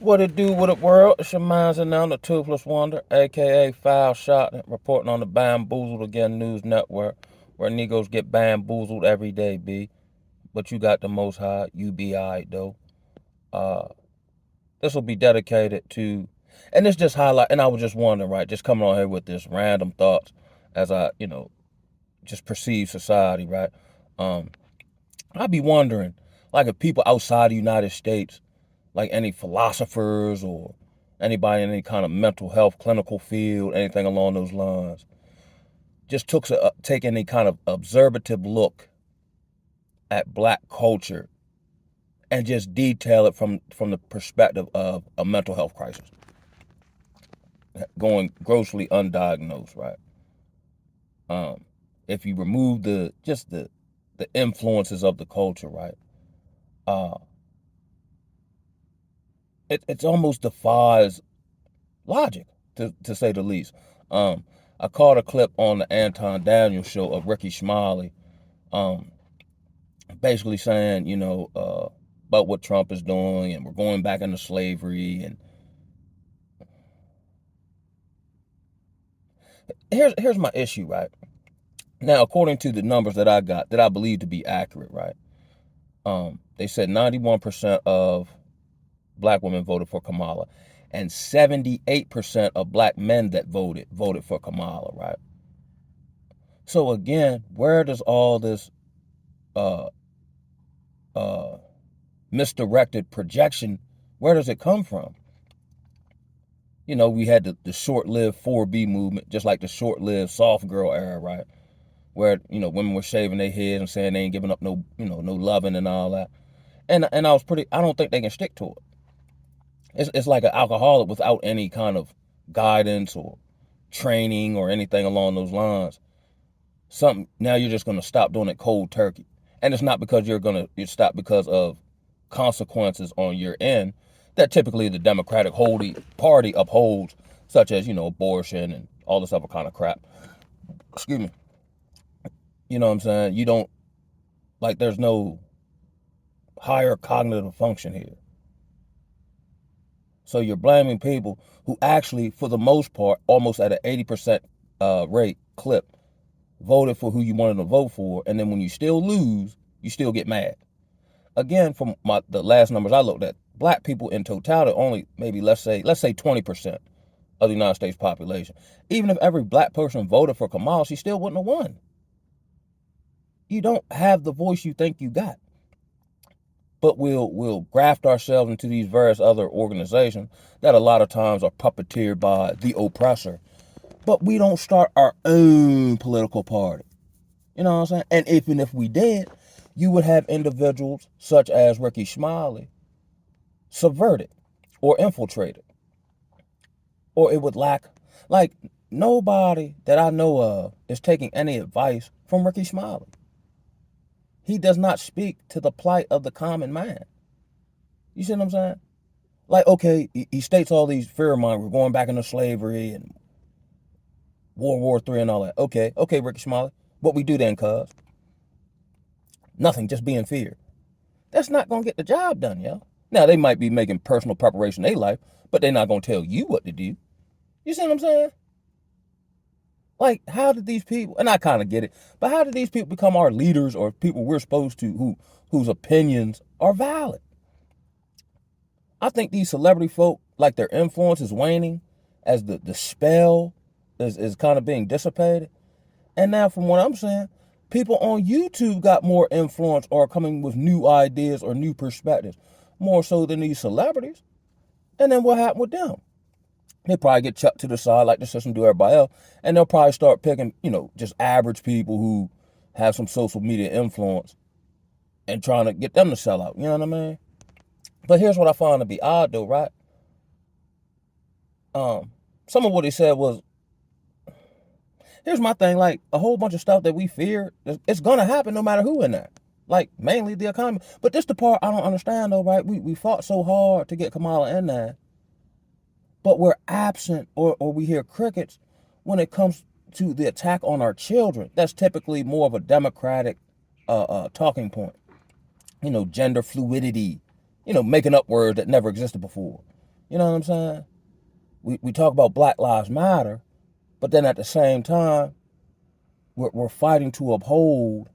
What it do, what it world? It's your minds and now the Toothless Wonder, aka Foul Shot, reporting on the Bamboozled Again News Network, where niggas get bamboozled every day, B. But you got the most high, you be alright though. Uh, this will be dedicated to, and it's just highlight. And I was just wondering, right, just coming on here with this random thoughts as I, just perceive society, right? Um, I'd be wondering, like, if people outside the United States, like any philosophers or anybody in any kind of mental health clinical field, anything along those lines, just take any kind of observative look at black culture and just detail it from the perspective of a mental health crisis going grossly undiagnosed, right? If you remove the influences of the culture, right? Uh, it almost defies logic, to say the least. Um, I caught a clip on the Anton Daniels show of Ricky Smiley, um, basically saying, about what Trump is doing, and we're going back into slavery. And here's my issue, right? Now, according to the numbers that I got, that I believe to be accurate, right? They said 91% of black women voted for Kamala, and 78% of black men that voted for Kamala, right? So again, where does all this uh, uh, misdirected projection, where does it come from? We had the short-lived 4B movement, just like the short-lived soft girl era, right? Where, women were shaving their heads and saying they ain't giving up no, no loving and all that. And I don't think they can stick to it. It's like an alcoholic without any kind of guidance or training or anything along those lines. Now you're just going to stop doing it cold turkey. And it's not because you stop because of consequences on your end that typically the Democratic Party upholds, such as, abortion and all this other kind of crap. Excuse me. You know what I'm saying? You don't, like, there's no higher cognitive function here. So you're blaming people who actually, for the most part, almost at an 80% rate clip, voted for who you wanted to vote for, and then when you still lose, you still get mad. Again, from the last numbers I looked at, black people in totality only maybe let's say 20% of the United States population. Even if every black person voted for Kamala, she still wouldn't have won. You don't have the voice you think you got. But we'll graft ourselves into these various other organizations that a lot of times are puppeteered by the oppressor. But we don't start our own political party. You know what I'm saying? And even if we did, you would have individuals such as Ricky Smiley subverted or infiltrated. Or it would lack, like, nobody that I know of is taking any advice from Ricky Smiley. He does not speak to the plight of the common man. You see what I'm saying? Like, okay, he states all these fear mongers, we're going back into slavery and World War III and all that. Okay, Ricky Smiley, what we do then, cuz? Nothing, just be in fear. That's not going to get the job done, yo. Now, they might be making personal preparation in their life, but they're not going to tell you what to do. You see what I'm saying? Like, how did these people, and I kind of get it, but how did these people become our leaders or people we're supposed to, whose opinions are valid? I think these celebrity folk, like, their influence is waning as the spell is kind of being dissipated. And now, from what I'm saying, people on YouTube got more influence or coming with new ideas or new perspectives, more so than these celebrities. And then what happened with them? They probably get chucked to the side like the system do everybody else, and they'll probably start picking, just average people who have some social media influence and trying to get them to sell out. You know what I mean? But here's what I found to be odd, though, right? Some of what he said was, here's my thing, like, a whole bunch of stuff that we fear, it's gonna happen no matter who in there. Like, mainly the economy. But this the part I don't understand, though, right? We fought so hard to get Kamala in there, but we're absent or we hear crickets when it comes to the attack on our children. That's typically more of a Democratic talking point. Gender fluidity, making up words that never existed before. You know what I'm saying? We talk about Black Lives Matter, but then at the same time, we're fighting to uphold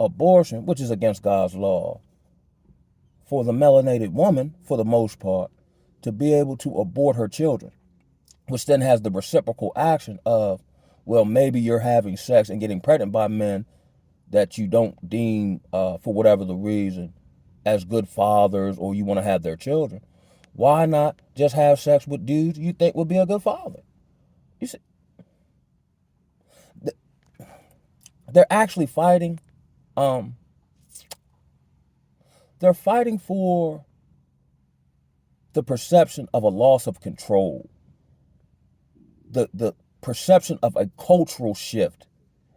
abortion, which is against God's law, for the melanated woman, for the most part, to be able to abort her children, which then has the reciprocal action of, well, maybe you're having sex and getting pregnant by men that you don't deem, for whatever the reason, as good fathers, or you want to have their children. Why not just have sex with dudes you think would be a good father? You see, they're actually fighting. They're fighting for the perception of a loss of control, the perception of a cultural shift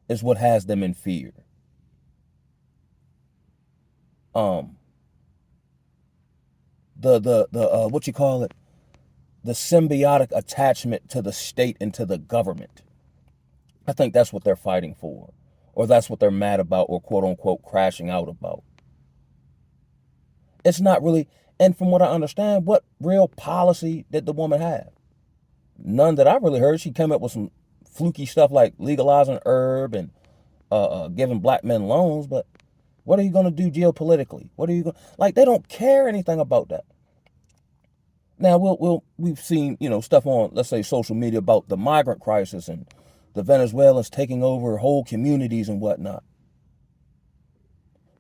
is what has them in fear. The what you call it, the symbiotic attachment to the state and to the government. I think that's what they're fighting for, or that's what they're mad about, or quote unquote crashing out about. It's not really, and from what I understand, what real policy did the woman have? None that I really heard. She came up with some fluky stuff like legalizing herb and giving black men loans, but what are you going to do geopolitically? What are you going, like, they don't care anything about that. Now we've seen, stuff on, let's say, social media about the migrant crisis and the Venezuelans taking over whole communities and whatnot.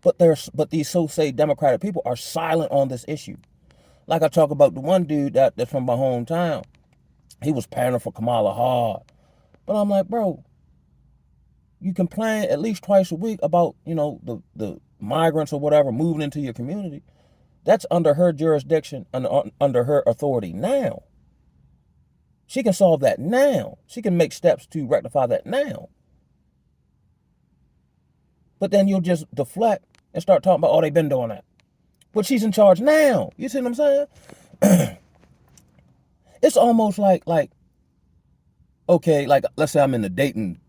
But these so-say democratic people are silent on this issue. Like I talk about the one dude that's from my hometown. He was pandering for Kamala hard. But I'm like, bro, you complain at least twice a week about, the migrants or whatever moving into your community. That's under her jurisdiction and under her authority now. She can solve that now. She can make steps to rectify that now. But then you'll just deflect and start talking about, oh, they've been doing that. But she's in charge now. You see what I'm saying? It's almost like, okay, like, let's say I'm in the dating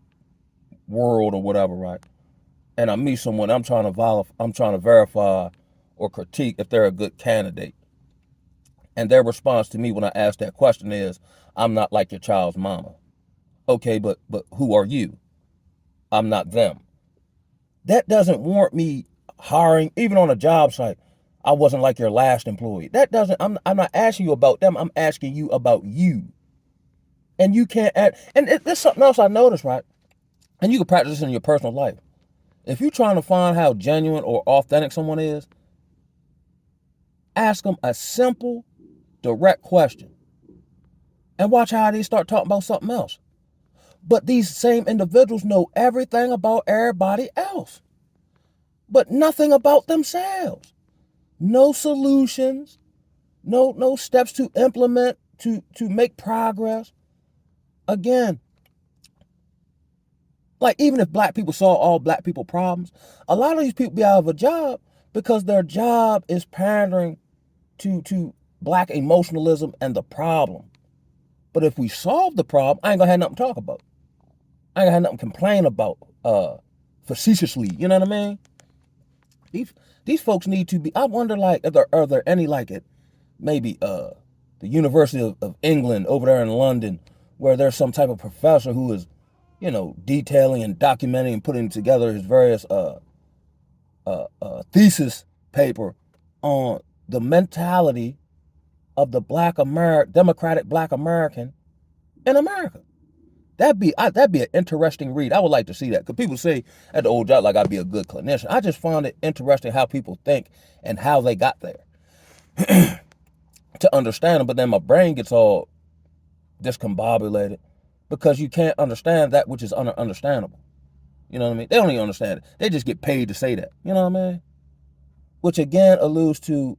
world or whatever, right? And I meet someone, I'm trying to verify or critique if they're a good candidate. And their response to me when I ask that question is, I'm not like your child's mama. Okay, but who are you? I'm not them. That doesn't warrant me hiring, even on a job site. I wasn't like your last employee. That doesn't, I'm not asking you about them. I'm asking you about you. And you can't add, and there's something else I noticed, right? And you can practice this in your personal life. If you're trying to find how genuine or authentic someone is, ask them a simple, direct question. And watch how they start talking about something else. But these same individuals know everything about everybody else, but nothing about themselves. No solutions, no steps to implement, to make progress. Again, like, even if black people solve all black people problems, a lot of these people be out of a job because their job is pandering to black emotionalism and the problem. But if we solve the problem, I ain't gonna have nothing to talk about. I ain't gonna have nothing to complain about facetiously. You know what I mean? These folks need to be, I wonder, like, are there any, like, it maybe the University of England over there in London, where there's some type of professor who is, detailing and documenting and putting together his various thesis paper on the mentality of the democratic black American in America. That'd be an interesting read. I would like to see that, because people say at the old job, like, I'd be a good clinician. I just found it interesting how people think and how they got there to understand them. But then my brain gets all discombobulated because you can't understand that which is understandable. You know what I mean? They don't even understand it. They just get paid to say that. You know what I mean? Which again alludes to,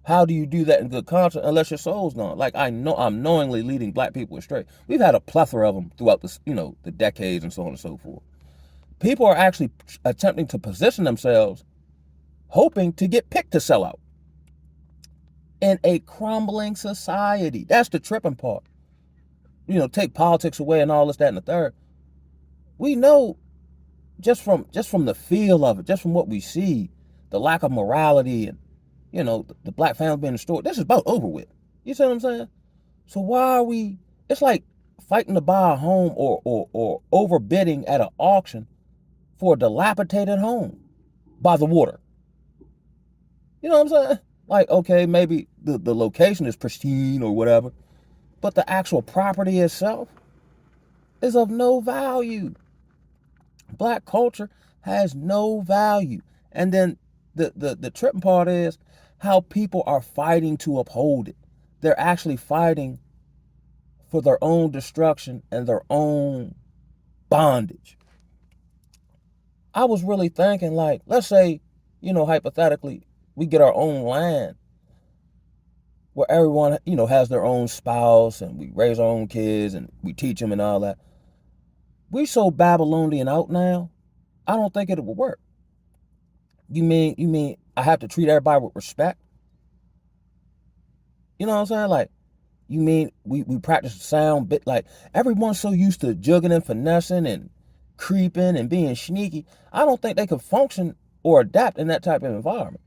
how do you do that in good conscience unless your soul's gone? Like, I know I'm knowingly leading black people astray. We've had a plethora of them throughout this, the decades and so on and so forth. People are actually attempting to position themselves, hoping to get picked to sell out in a crumbling society. That's the tripping part. Take politics away and all this, that, and the third. We know just from the feel of it, just from what we see, the lack of morality and, the black family being destroyed, this is about over with. You see what I'm saying? So why are we? It's like fighting to buy a home or overbidding at an auction for a dilapidated home by the water. You know what I'm saying? Like, okay, maybe the location is pristine or whatever, but the actual property itself is of no value. Black culture has no value. And then the tripping part is how people are fighting to uphold it. They're actually fighting for their own destruction and their own bondage. I was really thinking, like, let's say, hypothetically, we get our own land where everyone, has their own spouse and we raise our own kids and we teach them and all that. We so Babylonian out now, I don't think it would work. You mean I have to treat everybody with respect? You know what I'm saying? Like, you mean we practice the sound bit, like everyone's so used to jugging and finessing and creeping and being sneaky. I don't think they could function or adapt in that type of environment.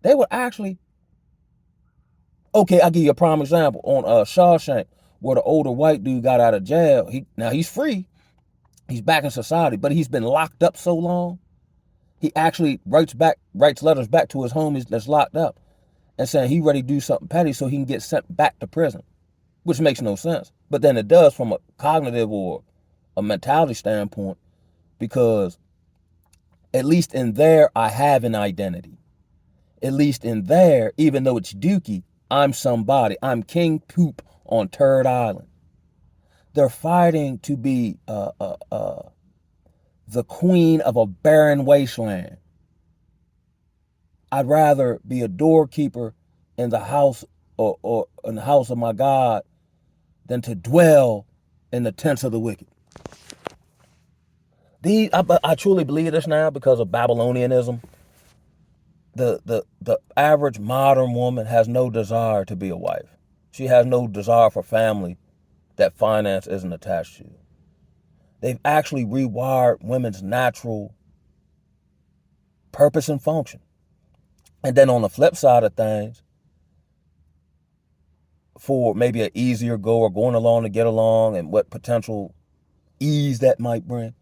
They would actually, okay, I'll give you a prime example on Shawshank, where the older white dude got out of jail. He's free. He's back in society, but he's been locked up so long. He actually writes letters back to his homies that's locked up and saying he ready to do something petty so he can get sent back to prison, which makes no sense. But then it does from a cognitive or a mentality standpoint, because at least in there, I have an identity. At least in there, even though it's dookie, I'm somebody. I'm King Poop on Turd Island. They're fighting to be the queen of a barren wasteland. I'd rather be a doorkeeper in the house or in the house of my God than to dwell in the tents of the wicked. I truly believe this now because of Babylonianism. The average modern woman has no desire to be a wife. She has no desire for family that finance isn't attached to. They've actually rewired women's natural purpose and function. And then on the flip side of things, for maybe an easier go or going along to get along and what potential ease that might bring,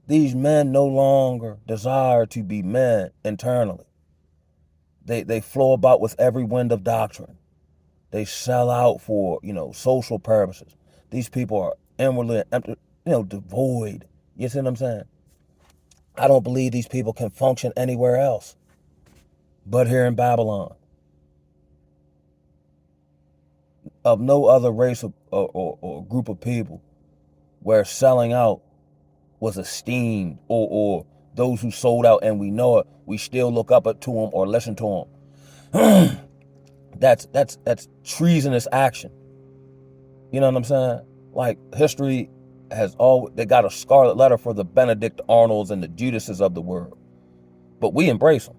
these men no longer desire to be men internally. They flow about with every wind of doctrine. They sell out for, social purposes. These people are inwardly empty, devoid. You see what I'm saying? I don't believe these people can function anywhere else but here in Babylon. Of no other race or group of people where selling out was esteemed, or those who sold out and we know it, we still look up to them or listen to them. That's treasonous action. You know what I'm saying? Like, history has always, they got a scarlet letter for the Benedict Arnolds and the Judases of the world, but we embrace them.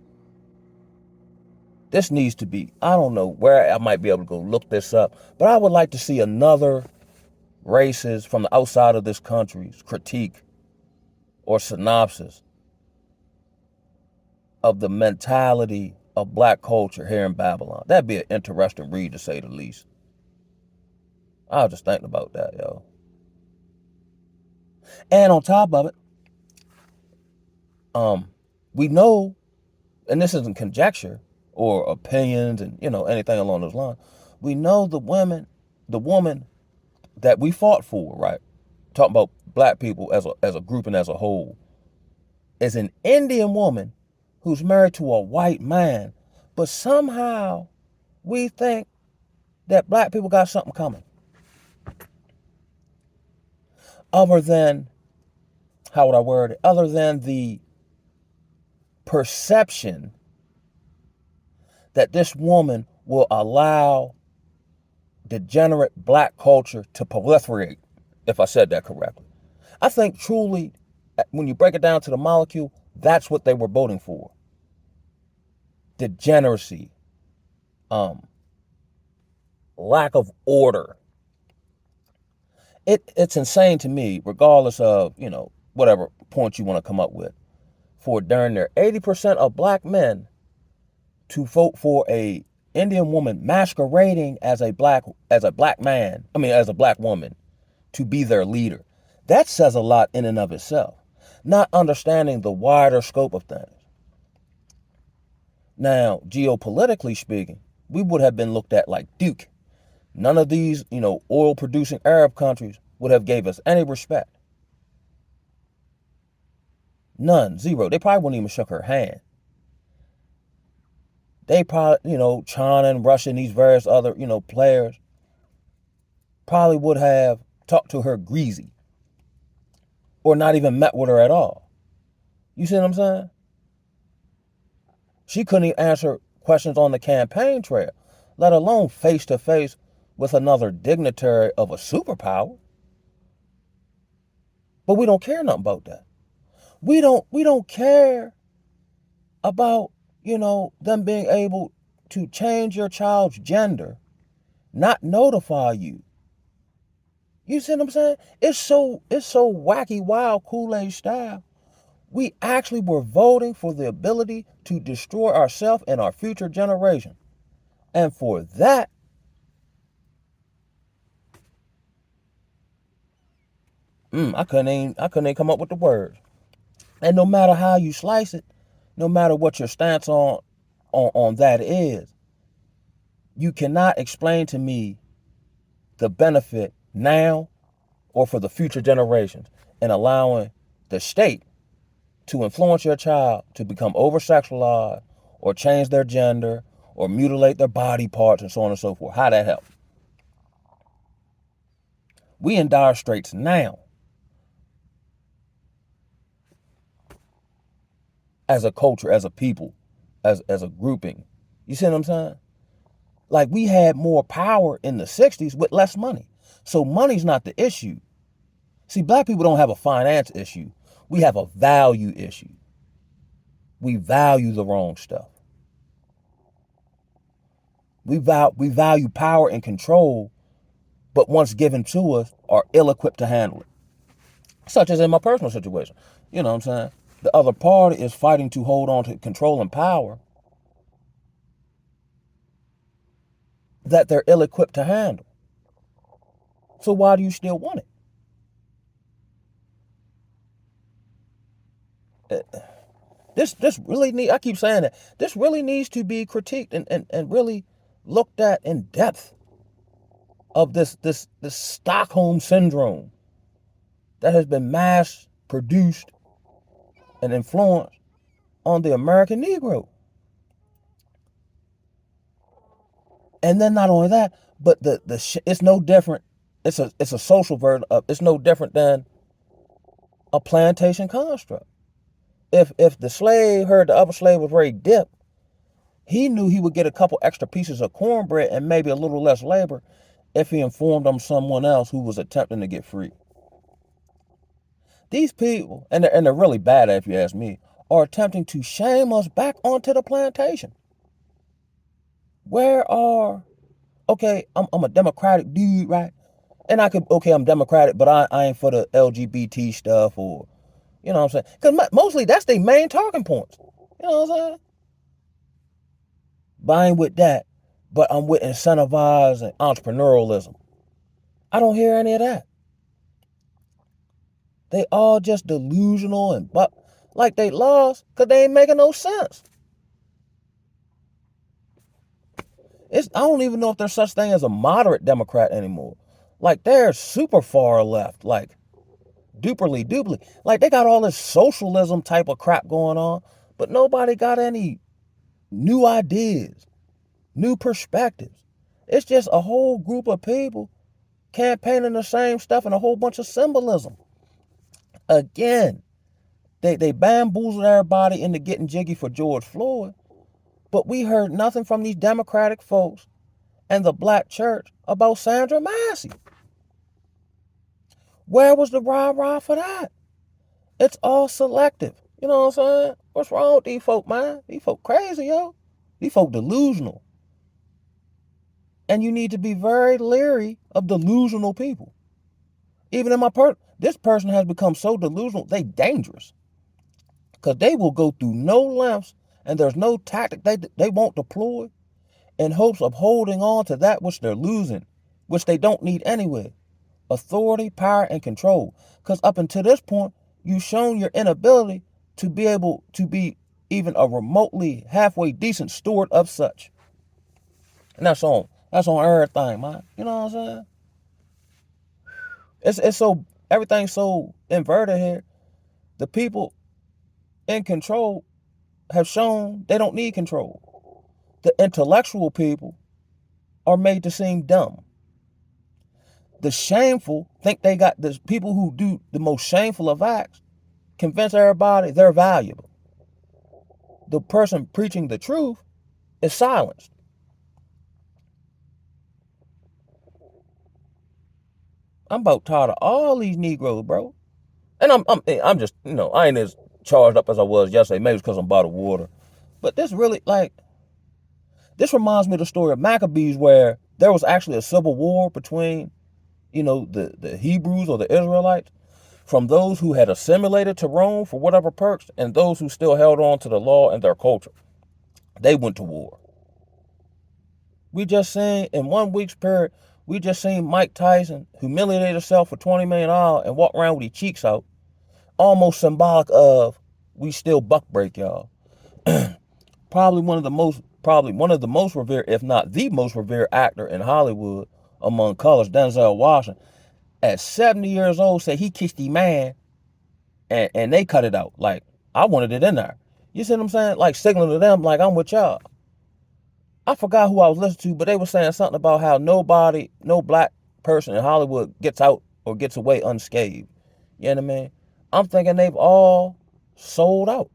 This needs to be, I don't know where I might be able to go look this up, but I would like to see another races from the outside of this country's critique or synopsis of the mentality of black culture here in Babylon. That'd be an interesting read, to say the least. I was just thinking about that, yo. And on top of it, we know, and this isn't conjecture or opinions and anything along those lines. We know the woman that we fought for, right? Talking about black people as a group and as a whole, is an Indian woman who's married to a white man, but somehow we think that black people got something coming. Other than, how would I word it? Other than the perception that this woman will allow degenerate black culture to proliferate, if I said that correctly. I think truly, when you break it down to the molecule, that's what they were voting for. Degeneracy, lack of order. It's insane to me, regardless of, whatever point you want to come up with, for darn near 80% of black men to vote for a Indian woman masquerading as a black man, as a black woman to be their leader. That says a lot in and of itself. Not understanding the wider scope of things. Now, geopolitically speaking, we would have been looked at like Duke. None of these, oil producing Arab countries would have gave us any respect. None, zero. They probably wouldn't even shook her hand. They probably, China and Russia and these various other, players probably would have talked to her greasy or not even met with her at all. You see what I'm saying? She couldn't even answer questions on the campaign trail, let alone face to face with another dignitary of a superpower. But we don't care nothing about that. We don't care about, them being able to change your child's gender, not notify you. You see what I'm saying? It's so wacky, wild, Kool-Aid style. We actually were voting for the ability to destroy ourselves and our future generation. And for that, I couldn't even come up with the words. And no matter how you slice it, no matter what your stance on that is, you cannot explain to me the benefit now or for the future generations in allowing the state to influence your child to become over-sexualized or change their gender or mutilate their body parts and so on and so forth. How that help? We in dire straits now as a culture, as a people, as a grouping. You see what I'm saying? Like, we had more power in the 60s with less money. So money's not the issue. See, black people don't have a finance issue. We have a value issue. We value the wrong stuff. We value power and control, but once given to us, are ill-equipped to handle it. Such as in my personal situation. You know what I'm saying? The other party is fighting to hold on to control and power that they're ill-equipped to handle. So why do you still want it? This really need. I keep saying that. This really needs to be critiqued and really looked at in depth of this Stockholm syndrome that has been mass produced and influenced on the American Negro. And then not only that, but it's no different. It's a social version of. It's no different than a plantation construct. If the slave heard the other slave was ready to dip, he knew he would get a couple extra pieces of cornbread and maybe a little less labor if he informed them someone else who was attempting to get free. These people, and they're really bad at it, if you ask me, are attempting to shame us back onto the plantation. Okay, I'm a Democratic dude, right? And I'm Democratic, but I ain't for the LGBT stuff or, you know what I'm saying? Because mostly that's their main talking points. You know what I'm saying? But I ain't with that. But I'm with incentivizing entrepreneurialism. I don't hear any of that. They all just delusional but like they lost because they ain't making no sense. I don't even know if there's such thing as a moderate Democrat anymore. Like, they're super far left, like duperly. Like, they got all this socialism type of crap going on, but nobody got any new ideas, new perspectives. It's just a whole group of people campaigning the same stuff and a whole bunch of symbolism. Again, they bamboozled everybody into getting jiggy for George Floyd, but we heard nothing from these Democratic folks and the black church about Sandra Massey. Where was the rah-rah for that? It's all selective. You know what I'm saying? What's wrong with these folk, man? These folk crazy, yo. These folk delusional. And you need to be very leery of delusional people. Even in this person has become so delusional, they dangerous. Because they will go through no lengths and there's no tactic they won't deploy in hopes of holding on to that which they're losing, which they don't need anyway. Authority, power, and control. Because up until this point, you've shown your inability to be able to be even a remotely halfway decent steward of such. And that's on everything, man. You know what I'm saying? It's so everything's so inverted here. The people in control have shown they don't need control. The intellectual people are made to seem dumb. The shameful think they got the people who do the most shameful of acts convince everybody they're valuable. The person preaching the truth is silenced. I'm about tired of all these Negroes, bro. And I'm just, I ain't as charged up as I was yesterday. Maybe it's because I'm bottled water. But this really, this reminds me of the story of Maccabees, where there was actually a civil war between, the Hebrews or the Israelites, from those who had assimilated to Rome for whatever perks and those who still held on to the law and their culture. They went to war. We just seen, in 1 week's period, we just seen Mike Tyson humiliate himself for $20 million and walk around with his cheeks out, almost symbolic of we still buck break y'all. Probably one of the most revered, if not the most revered actor in Hollywood among colors, Denzel Washington, at 70 years old, said he kissed the man and they cut it out. Like, I wanted it in there. You see what I'm saying? Like, signaling to them, like, I'm with y'all. I forgot who I was listening to, but they were saying something about how no black person in Hollywood gets out or gets away unscathed. You know what I mean? I'm thinking they've all sold out.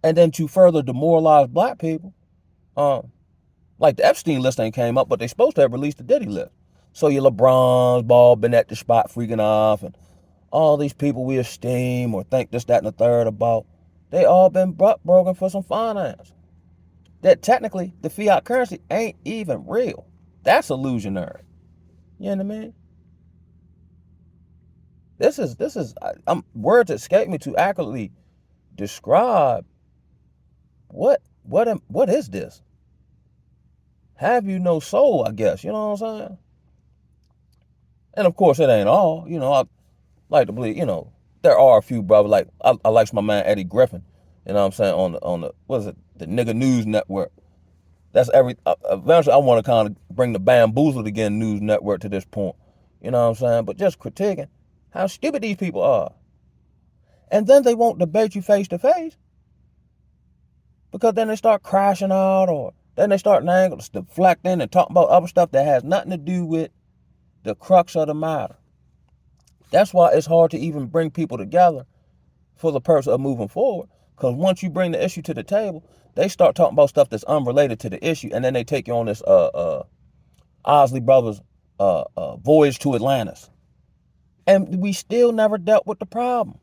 And then to further demoralize black people, like the Epstein list ain't came up, but they supposed to have released the Diddy list. So your LeBron's ball been at the spot freaking off, and all these people we esteem or think this, that, and the third about, they all been broken for some finance. That technically the fiat currency ain't even real. That's illusionary. You know what I mean? This is words escape me to accurately describe what is this? Have you no soul, I guess, you know what I'm saying? And of course it ain't all, I like to believe, there are a few brothers, like I like my man Eddie Griffin, you know what I'm saying, on the what is it, the Nigga News Network. That's eventually I want to kind of bring the Bamboozled Again News Network to this point. You know what I'm saying? But just critiquing how stupid these people are. And then they won't debate you face to face, because then they start crashing out, or then they start deflecting and talking about other stuff that has nothing to do with the crux of the matter. That's why it's hard to even bring people together for the purpose of moving forward. Because once you bring the issue to the table, they start talking about stuff that's unrelated to the issue, and then they take you on this Osley Brothers voyage to Atlantis. And we still never dealt with the problem.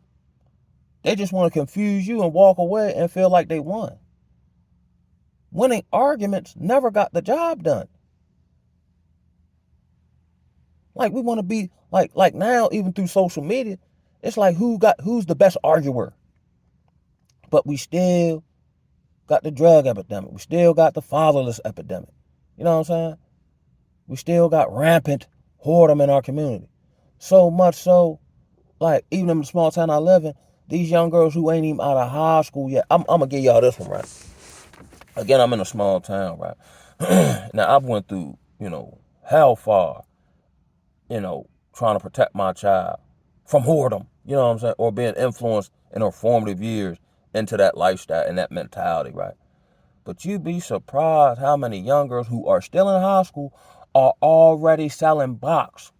They just want to confuse you and walk away and feel like they won. Winning arguments never got the job done. Like, we want to be like now, even through social media, it's like who's the best arguer. But we still got the drug epidemic. We still got the fatherless epidemic. You know what I'm saying? We still got rampant whoredom in our community. So much so, like, even in the small town I live in, these young girls who ain't even out of high school yet. I'm going to give y'all this one, right? Again, I'm in a small town, right? Now, I've went through, hellfire, trying to protect my child from whoredom, you know what I'm saying? Or being influenced in her formative years into that lifestyle and that mentality, right? But you'd be surprised how many young girls who are still in high school are already selling box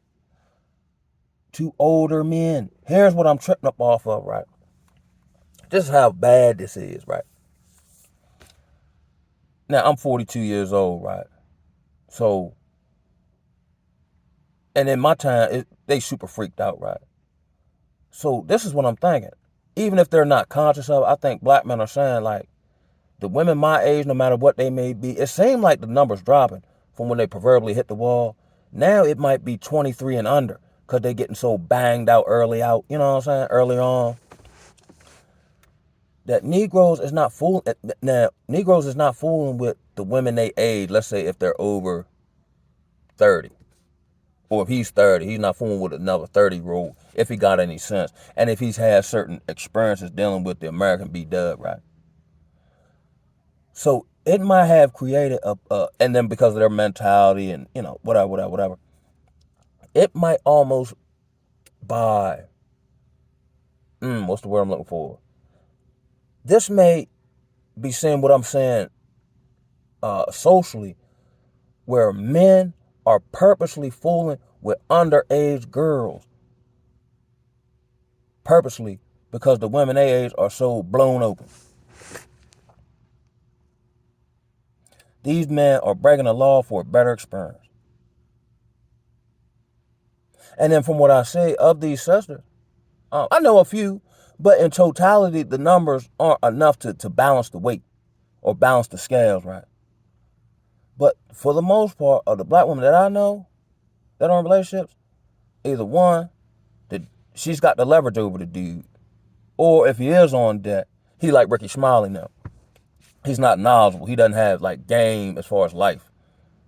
to older men. Here's what I'm tripping up off of, right? This is how bad this is, right? Now, I'm 42 years old, right? So, and in my time, they super freaked out, right? So this is what I'm thinking. Even if they're not conscious of it, I think black men are saying, like, the women my age, no matter what they may be, it seemed like the numbers dropping from when they proverbially hit the wall. Now it might be 23 and under, because they're getting so banged out early out, you know what I'm saying, early on. that Negroes is not fooling. Now, Negroes is not fooling with the women they age. Let's say if they're over 30. Or if he's 30, he's not fooling with another 30-year-old if he got any sense. And if he's had certain experiences dealing with the American B-dub, right? So it might have created and then because of their mentality and, whatever, it might almost by, what's the word I'm looking for? This may be saying what I'm saying socially, where men are purposely fooling with underage girls. Purposely, because the women they age are so blown open. These men are breaking the law for a better experience. And then from what I say of these sisters, I know a few, but in totality, the numbers aren't enough to balance the weight or balance the scales, right? But for the most part, of the black women that I know that are in relationships, either one, that she's got the leverage over the dude, or if he is on deck, he like Ricky Smiley now. He's not knowledgeable. He doesn't have like game as far as life.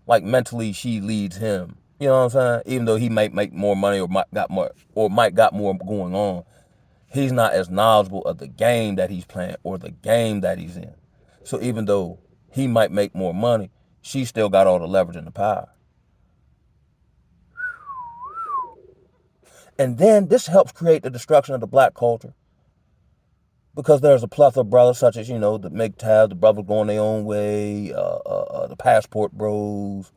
Like mentally, she leads him. You know what I'm saying? Even though he might make more money or might got more going on, he's not as knowledgeable of the game that he's playing or the game that he's in. So even though he might make more money, she still got all the leverage and the power. And then this helps create the destruction of the black culture. Because there's a plethora of brothers such as, the MGTOW, the brothers going their own way, the passport bros,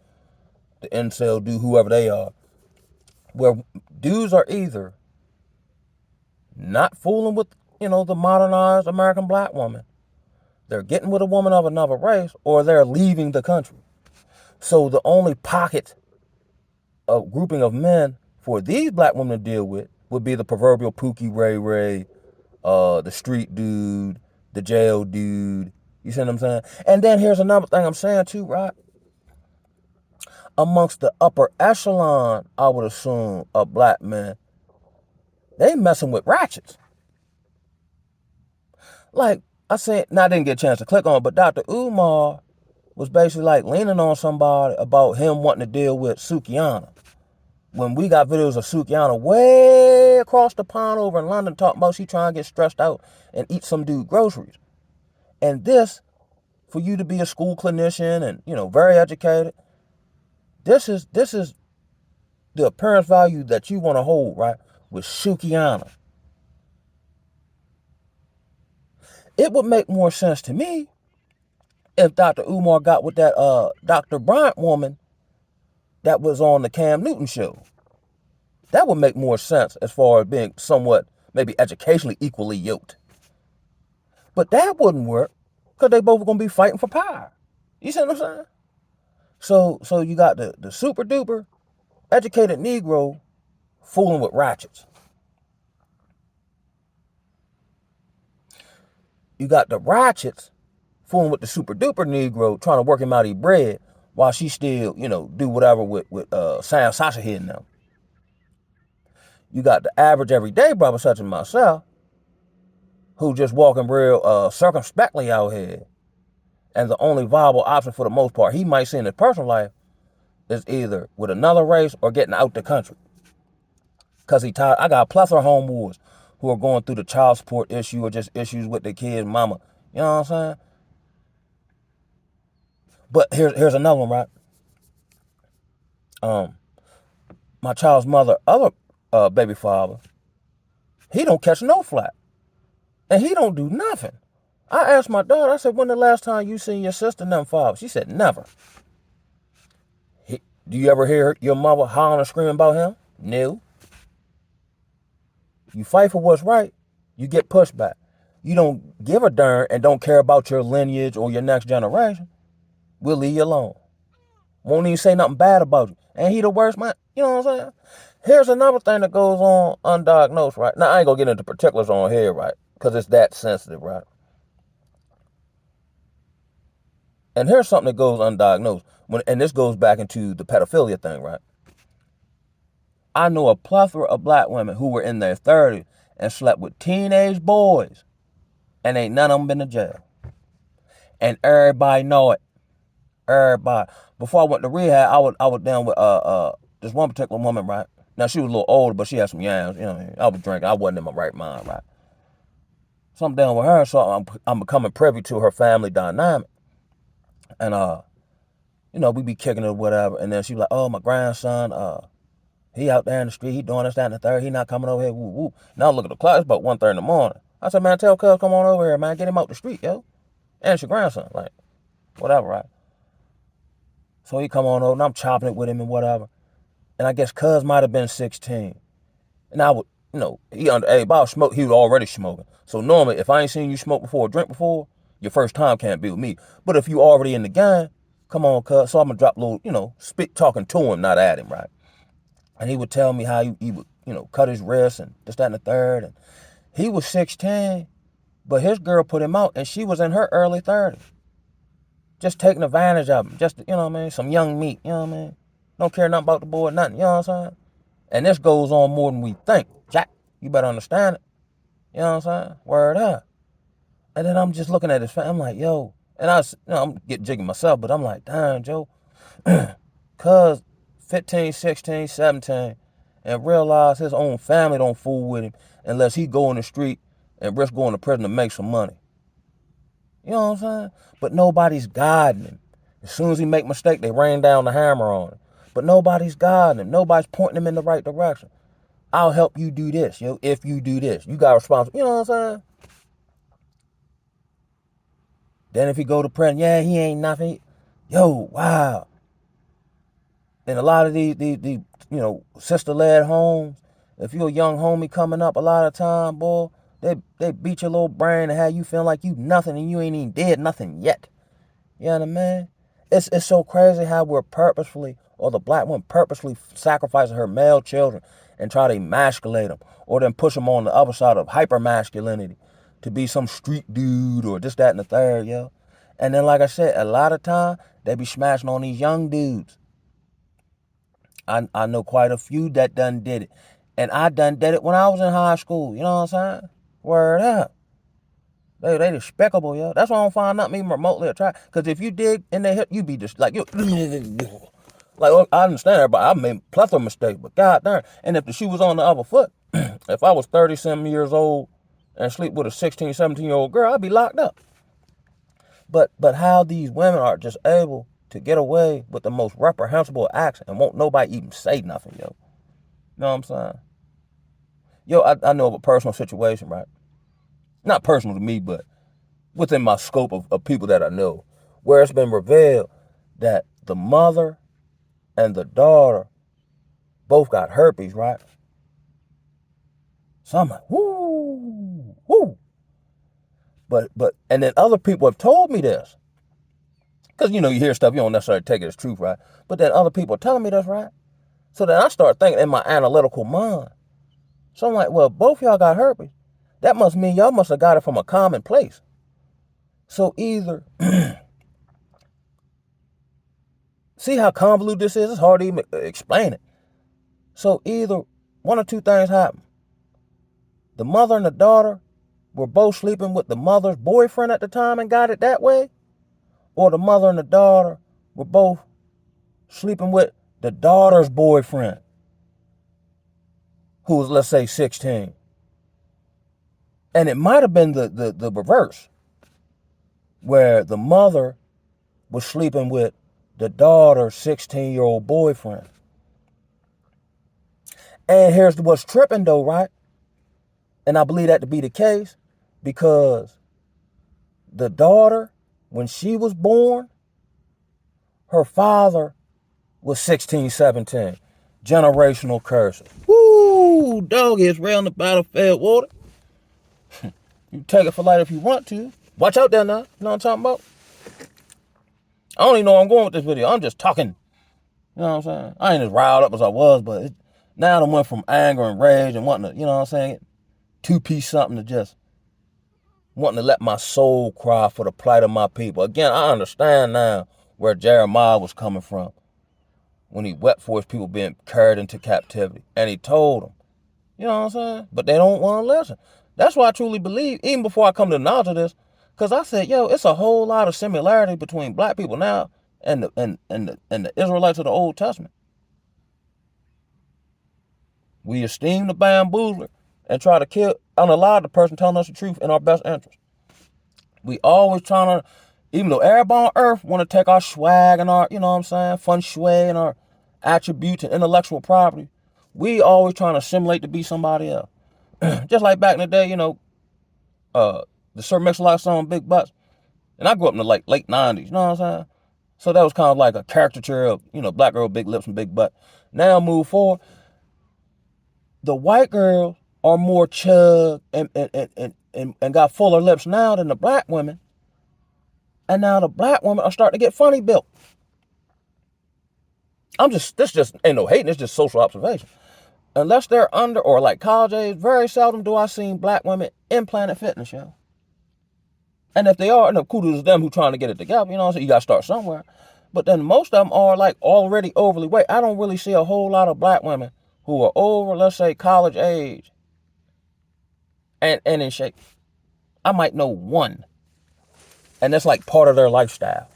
the incel dude, whoever they are, where dudes are either not fooling with, the modernized American black woman. They're getting with a woman of another race, or they're leaving the country. So the only pocket of grouping of men for these black women to deal with would be the proverbial Pookie Ray Ray, the street dude, the jail dude. You see what I'm saying? And then here's another thing I'm saying too, right? Amongst the upper echelon, I would assume, of black men, they messing with ratchets. Like I said, I didn't get a chance to click on it, but Dr. Umar was basically like leaning on somebody about him wanting to deal with Sukiana. When we got videos of Sukiana way across the pond over in London talking about she trying to get stressed out and eat some dude groceries. And this, for you to be a school clinician and, very educated, this is the appearance value that you want to hold, right, with Sukiana. It would make more sense to me if Dr. Umar got with that Dr. Bryant woman that was on the Cam Newton show. That would make more sense as far as being somewhat, maybe educationally equally yoked. But that wouldn't work because they both are going to be fighting for power. You see what I'm saying? So you got the super duper educated Negro fooling with ratchets. You got the ratchets fooling with the super duper Negro trying to work him out his bread while she still, do whatever with Sam Sasha here now. You got the average everyday brother such as myself who just walking real circumspectly out here. And the only viable option for the most part he might see in his personal life is either with another race or getting out the country. Because he tired. I got a plethora of homeboys who are going through the child support issue or just issues with their kids' mama. You know what I'm saying? But here's another one, right? My child's mother, other baby father, he don't catch no flack. And he don't do nothing. I asked my daughter, I said, when the last time you seen your sister and them father? She said, never. Do you ever hear your mother hollering and screaming about him? No. You fight for what's right, you get pushback. You don't give a darn and don't care about your lineage or your next generation, we'll leave you alone. Won't even say nothing bad about you. Ain't he the worst man? You know what I'm saying? Here's another thing that goes on undiagnosed, right? Now, I ain't going to get into particulars on here, right? Because it's that sensitive, right? And here's something that goes undiagnosed. And this goes back into the pedophilia thing, right? I know a plethora of black women who were in their 30s and slept with teenage boys And ain't none of them been to jail. And everybody know it. Everybody. Before I went to rehab, I was down with this one particular woman, right? Now she was a little older, but she had some yams, you know what I mean? I was drinking. I wasn't in my right mind, right? So I'm down with her, so I'm becoming privy to her family dynamic. And you know, we be kicking it or whatever. And then she was like, oh, my grandson, he out there in the street, he doing this, that, and the third, he not coming over here, woo woo. Now I look at the clock, it's about 1:30 in the morning. I said, man, tell cuz come on over here, man, get him out the street, yo. And it's your grandson, like, whatever, right? So he come on over, and I'm chopping it with him and whatever. And I guess cuz might have been 16. And I would, you know, he underage, but I was smoke, he was already smoking. So normally, if I ain't seen you smoke before or drink before, your first time can't be with me. But if you already in the game, come on, cuz. So I'm going to drop a little, you know, spit talking to him, not at him, right? And he would tell me how he would, you know, cut his wrist and this, that, and the third. And he was 16, but his girl put him out, and she was in her early 30s. Just taking advantage of him. Just, you know what I mean? Some young meat, you know what I mean? Don't care nothing about the boy, nothing, you know what I'm saying? And this goes on more than we think. Jack, you better understand it. You know what I'm saying? Word up. And then I'm just looking at his family. I'm like, yo. And I'm getting jiggy myself, but I'm like, damn, Joe. Cuz 15, 16, 17, and realize his own family don't fool with him unless he go in the street and risk going to prison to make some money. You know what I'm saying? But nobody's guiding him. As soon as he make a mistake, they rain down the hammer on him. But nobody's guiding him. Nobody's pointing him in the right direction. I'll help you do this, yo, if you do this. You got responsibility. You know what I'm saying? Then if he go to prison, yeah, he ain't nothing. Yo, wow. And a lot of these you know, sister-led homes, if you're a young homie coming up, a lot of time, boy, they beat your little brain and have you feeling like you nothing and you ain't even did nothing yet. You know what I mean? It's so crazy how we're purposefully, or the black woman purposely sacrificing her male children and try to emasculate them, or then push them on the other side of hyper-masculinity to be some street dude or this, that, and the third, yo. And then, like I said, a lot of time, they be smashing on these young dudes. I know quite a few that done did it. And I done did it when I was in high school. You know what I'm saying? Word up. They despicable, yo. That's why I don't find nothing even remotely attractive. Because if you dig in their hip, you be just like, you. Like, I understand everybody. I made plethora of mistakes, but god darn. And if the shoe was on the other foot, if I was 30-some years old and sleep with a 16, 17-year-old girl, I'd be locked up. But how these women are just able to get away with the most reprehensible acts and won't nobody even say nothing, yo. You know what I'm saying? Yo, I know of a personal situation, right? Not personal to me, but within my scope of people that I know, where it's been revealed that the mother and the daughter both got herpes, right? So I'm like, whoo, whoo. But, and then other people have told me this. Because, you know, you hear stuff, you don't necessarily take it as truth, right? But then other people are telling me this, right? So then I start thinking in my analytical mind. So I'm like, well, both y'all got herpes. That must mean y'all must have got it from a common place. So either, see how convoluted this is? It's hard to even explain it. So either one or two things happen. The mother and the daughter were both sleeping with the mother's boyfriend at the time and got it that way. Or the mother and the daughter were both sleeping with the daughter's boyfriend, who was, let's say, 16. And it might have been the reverse, where the mother was sleeping with the daughter's 16-year-old boyfriend. And here's what's tripping though, right? And I believe that to be the case because the daughter, when she was born, her father was 16, 17. Generational curses. Woo, doggy, it's round the battlefield water. You take it for light if you want to. Watch out there now. You know what I'm talking about? I don't even know where I'm going with this video. I'm just talking. You know what I'm saying? I ain't as riled up as I was, but now I went from anger and rage and wanting to, you know what I'm saying, two-piece something to just wanting to let my soul cry for the plight of my people. Again, I understand now where Jeremiah was coming from when he wept for his people being carried into captivity. And he told them, you know what I'm saying? But they don't want to listen. That's why I truly believe, even before I come to the knowledge of this, because I said, yo, it's a whole lot of similarity between black people now and the Israelites of the Old Testament. We esteem the bamboozler and try to kill, unalive the person telling us the truth in our best interest. We always trying to, even though everybody on earth want to take our swag and our, you know what I'm saying, fun sway and our attributes and intellectual property, we always trying to assimilate to be somebody else. Just like back in the day, the Sir Mix-a-Lot song Big Butts. And I grew up in the like late 90s, you know what I'm saying? So that was kind of like a caricature of, black girl, big lips and big butt. Now move forward, the white girls are more chug and got fuller lips now than the black women. And now the black women are starting to get funny built. This just ain't no hating, it's just social observation. Unless they're under or like college age, very seldom do I see black women in Planet Fitness, yo. And if they are, and kudos to them who trying to get it together, you know what I'm saying? You got to start somewhere. But then most of them are like already overly weight. I don't really see a whole lot of black women who are over, let's say, college age and in shape. I might know one. And that's like part of their lifestyle.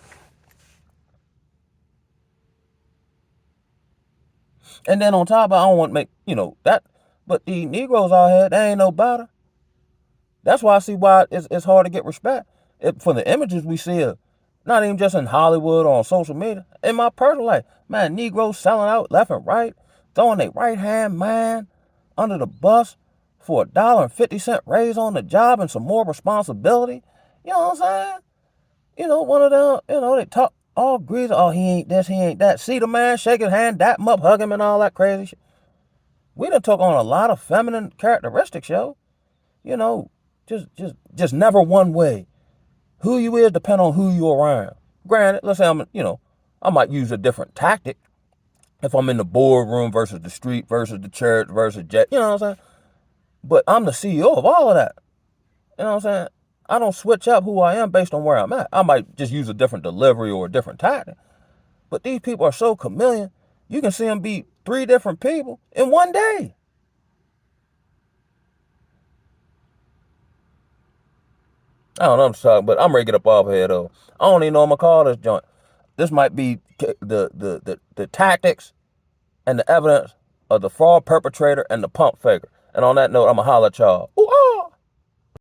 And then on top of it, I don't want to make, that. But the Negroes out here, they ain't no better. That's why I see why it's hard to get respect. For the images we see of, not even just in Hollywood or on social media. In my personal life, man, Negroes selling out left and right, throwing their right hand man under the bus for $1.50 raise on the job and some more responsibility. You know what I'm saying? One of them, they talk all greasy. Oh, he ain't this, he ain't that. See the man, shake his hand, dap him up, hug him, and all that crazy shit. We done took on a lot of feminine characteristics, yo. Just never one way. Who you is depend on who you around. Granted, let's say I might use a different tactic if I'm in the boardroom versus the street versus the church versus jet. You know what I'm saying? But I'm the CEO of all of that. You know what I'm saying? I don't switch up who I am based on where I'm at. I might just use a different delivery or a different tactic. But these people are so chameleon, you can see them be 3 different people in one day. I don't know what I'm talking, but I'm ready to get up off here though. I don't even know what I'm gonna call this joint. This might be the tactics and the evidence of the fraud perpetrator and the pump faker. And on that note, I'm gonna holler at y'all. Ooh, ah!